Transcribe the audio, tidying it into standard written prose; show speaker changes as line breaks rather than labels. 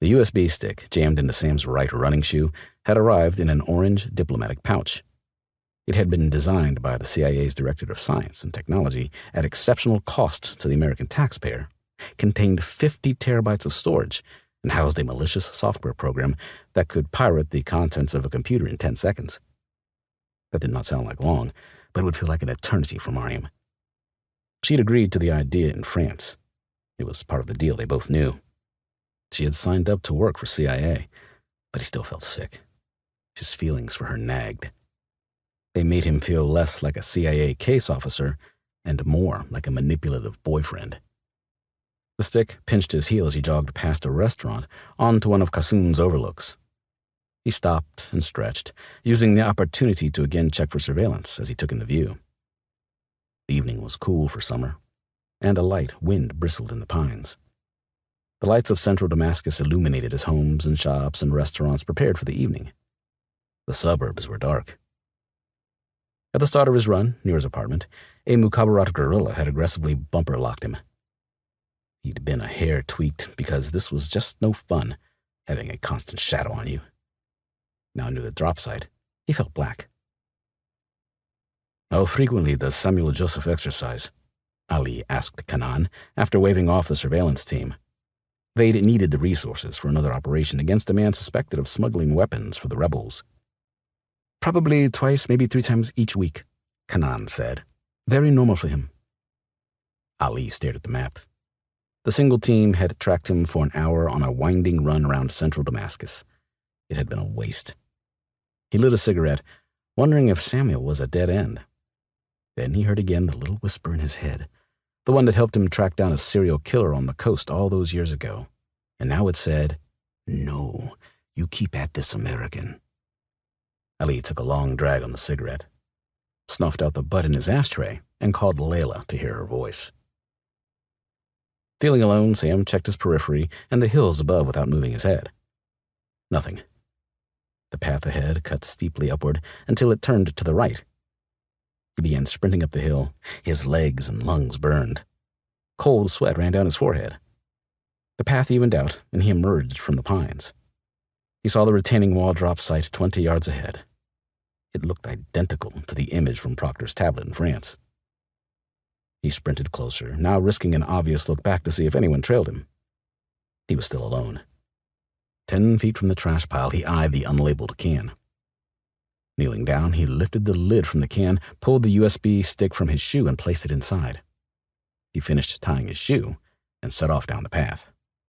The USB stick, jammed into Sam's right running shoe, had arrived in an orange diplomatic pouch. It had been designed by the CIA's Director of Science and Technology at exceptional cost to the American taxpayer, contained 50 terabytes of storage, and housed a malicious software program that could pirate the contents of a computer in 10 seconds. That did not sound like long, but it would feel like an eternity for Mariam. She'd agreed to the idea in France. It was part of the deal they both knew. She had signed up to work for CIA, but he still felt sick. His feelings for her nagged. They made him feel less like a CIA case officer and more like a manipulative boyfriend. The stick pinched his heel as he jogged past a restaurant onto one of Qassoum's overlooks. He stopped and stretched, using the opportunity to again check for surveillance as he took in the view. The evening was cool for summer, and a light wind bristled in the pines. The lights of central Damascus illuminated his homes and shops and restaurants prepared for the evening. The suburbs were dark. At the start of his run, near his apartment, a Mukhabarat guerrilla had aggressively bumper-locked him. He'd been a hair tweaked because this was just no fun, having a constant shadow on you. Now near the drop site, he felt black. "How frequently does Samuel Joseph exercise?" Ali asked Kanan after waving off the surveillance team. They'd needed the resources for another operation against a man suspected of smuggling weapons for the rebels. "Probably twice, maybe 3 times each week," Kanan said. "Very normal for him." Ali stared at the map. The single team had tracked him for an hour on a winding run around central Damascus. It had been a waste. He lit a cigarette, wondering if Samuel was a dead end. Then he heard again the little whisper in his head, the one that helped him track down a serial killer on the coast all those years ago. And now it said, "No, you keep at this, American." Ali took a long drag on the cigarette, snuffed out the butt in his ashtray, and called Layla to hear her voice. Feeling alone, Sam checked his periphery and the hills above without moving his head. Nothing. The path ahead cut steeply upward until it turned to the right. He began sprinting up the hill, his legs and lungs burned. Cold sweat ran down his forehead. The path evened out, and he emerged from the pines. He saw the retaining wall drop site 20 yards ahead. It looked identical to the image from Proctor's tablet in France. He sprinted closer, now risking an obvious look back to see if anyone trailed him. He was still alone. 10 feet from the trash pile, he eyed the unlabeled can. Kneeling down, he lifted the lid from the can, pulled the USB stick from his shoe, and placed it inside. He finished tying his shoe and set off down the path.